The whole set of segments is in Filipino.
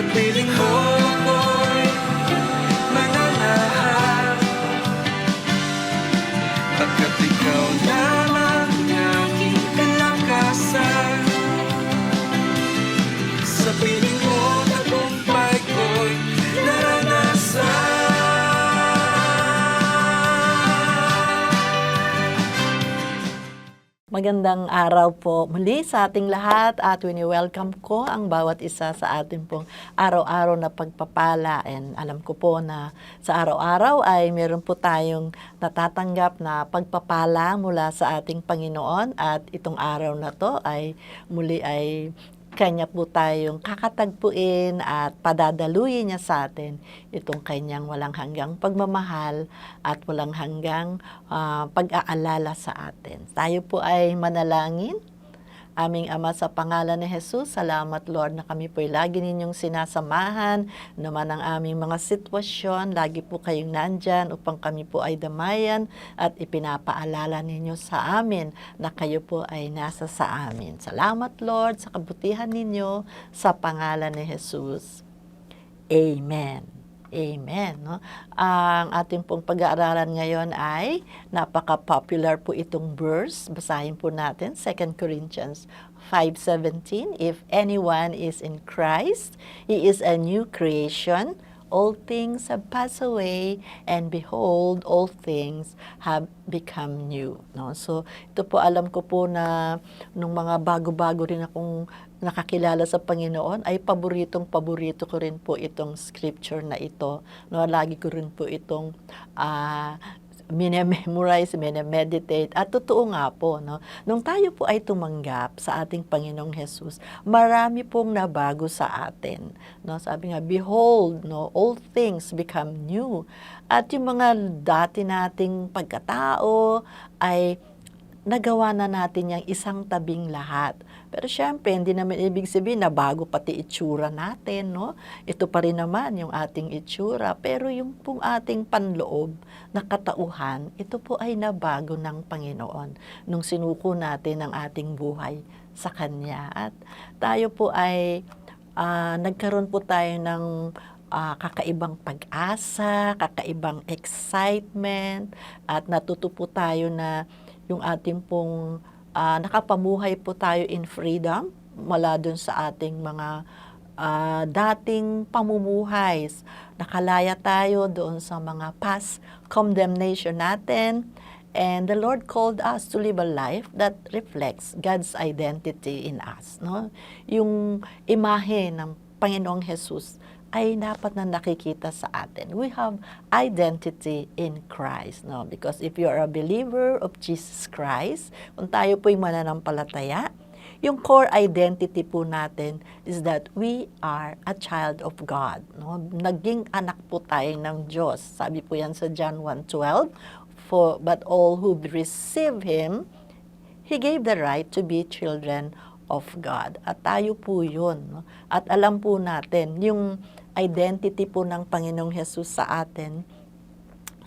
Piling mo ako'y mananahan, pagkat ikaw lamang ang aking kalakasan. Sa piling mo tagumpay ko'y naranasan. Magandang araw po muli sa ating lahat at wini-welcome ko ang bawat isa sa ating pong araw-araw na pagpapala. And alam ko po na sa araw-araw ay meron po tayong natatanggap na pagpapala mula sa ating Panginoon at itong araw na to ay muli ay Kanya po tayong kakatagpuin at padadaluyin niya sa atin itong Kanyang walang hanggang pagmamahal at walang hanggang pag-aalala sa atin. Tayo po ay manalangin. Aming Ama, sa pangalan ni Jesus, salamat Lord na kami po ay lagi ninyong sinasamahan naman ang aming mga sitwasyon. Lagi po kayong nandyan upang kami po ay damayan at ipinapaalala ninyo sa amin na kayo po ay nasa sa amin. Salamat Lord sa kabutihan ninyo sa pangalan ni Jesus. Amen. Amen. No? Ang ating pong pag-aaralan ngayon ay napaka-popular po itong verse. Basahin po natin 2 Corinthians 5:17. If anyone is in Christ, he is a new creation. All things have passed away, and behold, all things have become new. No? So, ito po alam ko po na nung mga bago-bago rin akong nakakilala sa Panginoon, ay paboritong-paborito ko rin po itong scripture na ito. No? Lagi ko rin po itong minememorize, minemeditate. At totoo nga po, no? Nung tayo po ay tumanggap sa ating Panginoong Jesus, marami pong nabago sa atin. No? Sabi nga, behold, no, all things become new. At yung mga dati nating pagkatao ay nagawa na natin yung isang tabing lahat. Pero syempre, hindi naman ibig sabihin na bago pati itsura natin, no? Ito pa rin naman yung ating itsura. Pero yung pong ating panloob na katauhan, ito po ay nabago ng Panginoon nung sinuko natin ang ating buhay sa Kanya. At tayo po ay nagkaroon po tayo ng kakaibang pag-asa, kakaibang excitement, at natuto po tayo na yung ating pong nakapamuhay po tayo in freedom mula dun sa ating mga dating pamumuhay. Nakalaya tayo doon sa mga past condemnation natin. And the Lord called us to live a life that reflects God's identity in us. No? Yung imahe ng Panginoong Jesus ay dapat na nakikita sa atin. We have identity in Christ. No? Because if you are a believer of Jesus Christ, kung tayo po'y mananampalataya, yung core identity po natin is that we are a child of God. No? Naging anak po tayo ng Diyos. Sabi po yan sa John 1:12, but all who receive Him, He gave the right to be children of God. At tayo po yun. No? At alam po natin, yung identity po ng Panginoong Jesus sa atin,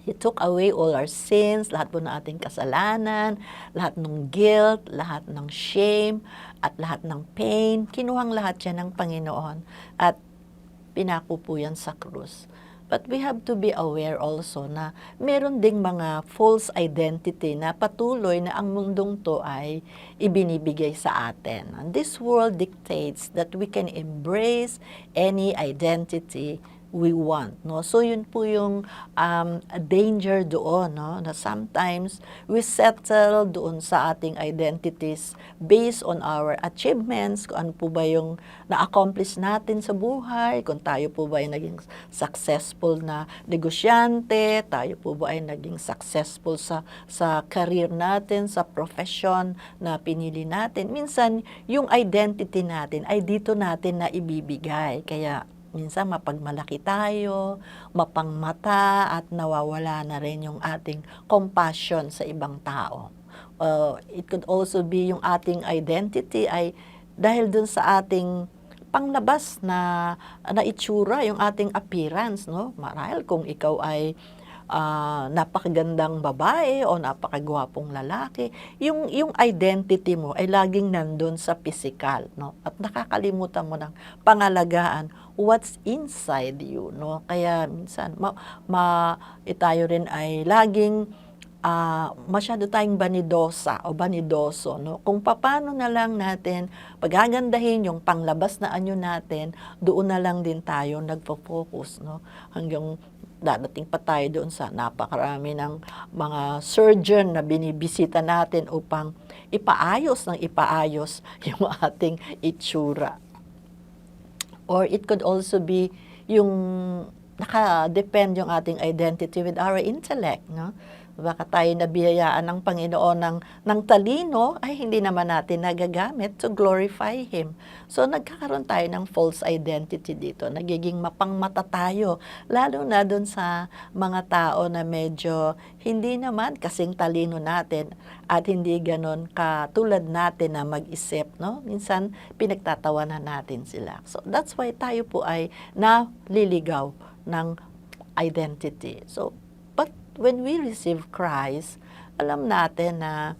He took away all our sins, lahat po ng ating kasalanan, lahat ng guilt, lahat ng shame, at lahat ng pain. Kinuhang lahat yan ng Panginoon at pinako po yan sa krus. But we have to be aware also na meron ding mga false identity na patuloy na ang mundong to ay ibinibigay sa atin. And this world dictates that we can embrace any identity we want, no? So yun po yung danger doon, no? Na sometimes we settle doon sa ating identities based on our achievements, kung ano po ba yung na-accomplish natin sa buhay, kung tayo po ba ay naging successful na negosyante, tayo po ba ay naging successful sa career natin, sa profession na pinili natin. Minsan, yung identity natin ay dito natin na ibibigay. Kaya minsan mapagmalaki tayo, mapangmata, at nawawala na rin yung ating compassion sa ibang tao. It could also be yung ating identity ay dahil dun sa ating panglabas na itsura, yung ating appearance, no? Marahil kung ikaw ay napakagandang babae o napakagwapong lalaki, yung identity mo ay laging nandun sa physical, no? At nakakalimutan mo ng pangalagaan what's inside you, no? Kaya minsan tayo rin ay laging masyado tayong banidosa o banidoso, no? Kung paano na lang natin paghagandahin yung panglabas na anyo natin, doon na lang din tayo nagfo-focus, no? Hanggang dadating pa tayo doon sa napakarami ng mga surgeon na binibisita natin upang ipaayos yung ating itsura. Or it could also be yung naka-depend yung ating identity with our intellect, no? Baka tayo nabiyayaan ng Panginoon ng talino, ay hindi naman natin nagagamit to glorify Him. So nagkakaroon tayo ng false identity dito, nagiging mapangmata tayo, lalo na dun sa mga tao na medyo hindi naman kasing talino natin at hindi ganon katulad natin na mag-isip, no? Minsan pinagtatawanan natin sila. So that's why tayo po ay naliligaw ng identity. So when we receive Christ, alam natin na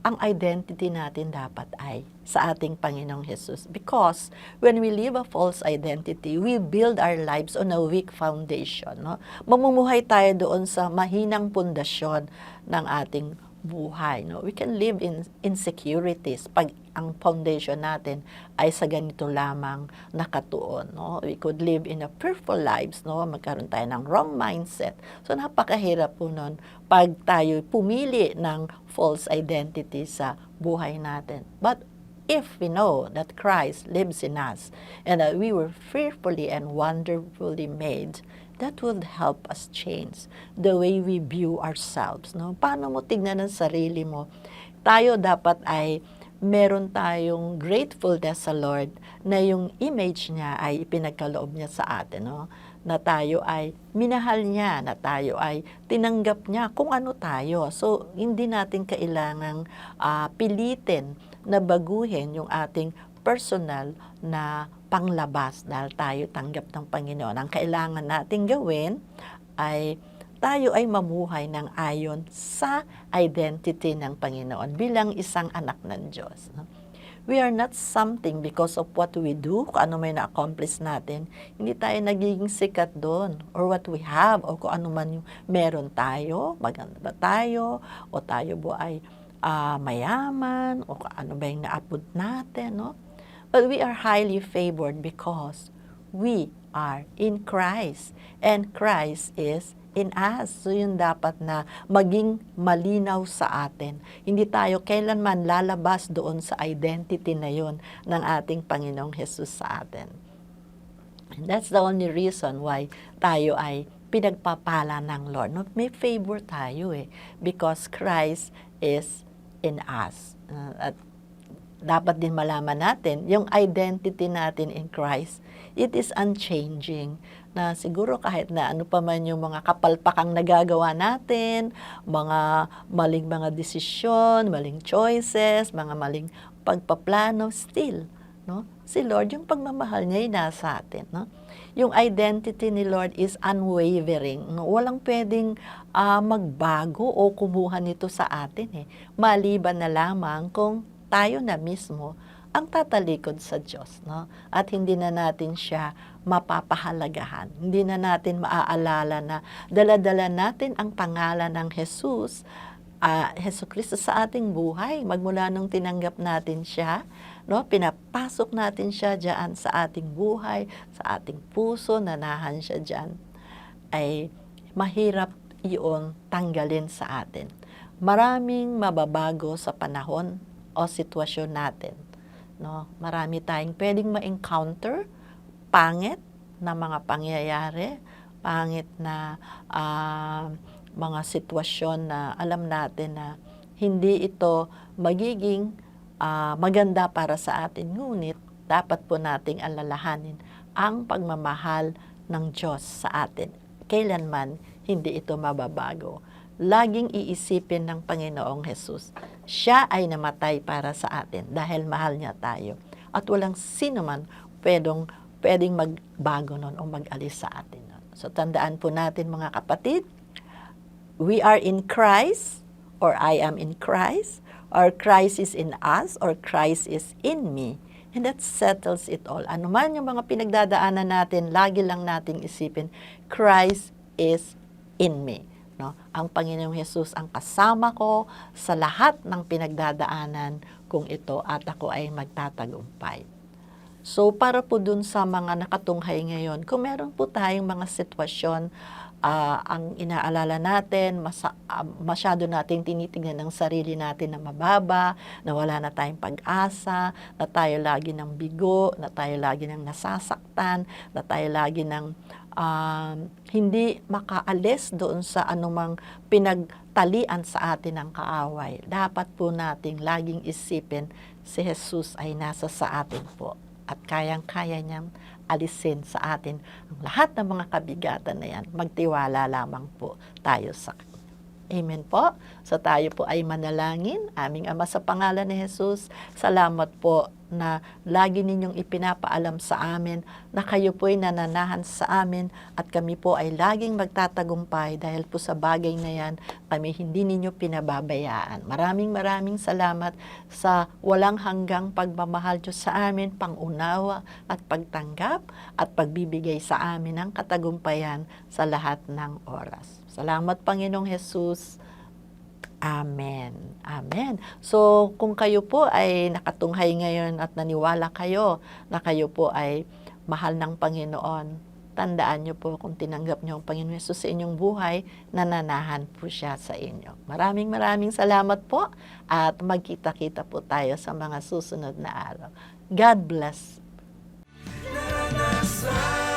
ang identity natin dapat ay sa ating Panginoong Jesus. Because when we live a false identity, we build our lives on a weak foundation, no? Mamumuhay tayo doon sa mahinang pundasyon ng ating buhay, no? We can live in insecurities pag ang foundation natin ay sa ganito lamang nakatuon, no? We could live in a fearful lives, no? Magkaroon tayo ng wrong mindset. So napakahirap po nun pag tayo pumili ng false identity sa buhay natin. But if we know that Christ lives in us and that we were fearfully and wonderfully made, that would help us change the way we view ourselves, no? Paano mo tignan ang sarili mo? Tayo dapat ay meron tayong gratefulness sa Lord na yung image niya ay ipinagkaloob niya sa atin, no? Na tayo ay minahal niya, na tayo ay tinanggap niya kung ano tayo. So, hindi natin kailangang pilitin na baguhin yung ating personal na panglabas dahil tayo tanggap ng Panginoon. Ang kailangan nating gawin ay tayo ay mamuhay ng ayon sa identity ng Panginoon bilang isang anak ng Diyos. We are not something because of what we do, kung ano may na-accomplish natin. Hindi tayo nagiging sikat doon, or what we have, o kung ano man yung meron tayo, maganda ba tayo, o tayo po ay mayaman, o kung ano ba yung naabot natin, no? But we are highly favored because we are in Christ, and Christ is in us. So yun dapat na maging malinaw sa atin. Hindi tayo kailanman lalabas doon sa identity na yun ng ating Panginoong Jesus sa atin. And that's the only reason why tayo ay pinagpapala ng Lord. No? May favor tayo because Christ is in us. At dapat din malaman natin, yung identity natin in Christ, it is unchanging. Na siguro kahit na ano pa man yung mga kapalpakang nagagawa natin, mga maling mga desisyon, maling choices, mga maling pagpaplano, still, no? Si Lord, yung pagmamahal niya ay nasa atin, no? Yung identity ni Lord is unwavering. No? Walang pwedeng magbago o kumuha nito sa atin. Maliban na lamang kung tayo na mismo ang tatalikod sa Diyos, no? At hindi na natin siya mapapahalagahan. Hindi na natin maaalala na dala-dala natin ang pangalan ng Jesus, Jesucristo sa ating buhay. Magmula nung tinanggap natin siya, no? Pinapasok natin siya diyan sa ating buhay, sa ating puso, nanahan siya diyan, ay mahirap iyon tanggalin sa atin. Maraming mababago sa panahon o sitwasyon natin, no? Marami tayong pwedeng ma-encounter, pangit na mga pangyayari, pangit na mga sitwasyon na alam natin na hindi ito magiging maganda para sa atin. Ngunit dapat po nating alalahanin ang pagmamahal ng Diyos sa atin. Kailanman hindi ito mababago. Laging iisipin ng Panginoong Jesus, siya ay namatay para sa atin dahil mahal niya tayo. At walang sino man pwedeng magbago nun o mag-alis sa atin. So tandaan po natin mga kapatid, we are in Christ, or I am in Christ, or Christ is in us, or Christ is in me. And that settles it all. Ano man yung mga pinagdadaanan natin, lagi lang nating isipin, Christ is in me. No? Ang Panginoong Hesus ang kasama ko sa lahat ng pinagdadaanan kung ito at ako ay magtatagumpay. So, para po dun sa mga nakatunghay ngayon, kung meron po tayong mga sitwasyon, ang inaalala natin, masyado nating tinitingnan ng sarili natin na mababa, na wala na tayong pag-asa, na tayo lagi ng bigo, na tayo lagi ng nasasaktan, na tayo lagi ng hindi makaalis doon sa anumang pinagtalian sa atin ng kaaway. Dapat po nating laging isipin, si Jesus ay nasa sa atin po. At kayang-kaya niyang alisin sa atin ang lahat ng mga kabigatan na yan. Magtiwala lamang po tayo sa Kanya. Amen po. So tayo po ay manalangin. Aming Ama, sa pangalan ni Jesus, salamat po na lagi ninyong ipinapaalam sa amin na kayo po ay nananahan sa amin at kami po ay laging magtatagumpay dahil po sa bagay na yan kami hindi ninyo pinababayaan. Maraming salamat sa walang hanggang pagmamahal Diyos sa amin, pangunawa at pagtanggap at pagbibigay sa amin ng katagumpayan sa lahat ng oras. Salamat Panginoong Jesus. Amen. Amen. So, kung kayo po ay nakatunghay ngayon at naniwala kayo na kayo po ay mahal ng Panginoon, tandaan niyo po kung tinanggap niyo ang Panginoon Hesus sa inyong buhay, nananahan po siya sa inyo. Maraming salamat po at magkita-kita po tayo sa mga susunod na araw. God bless. naranasan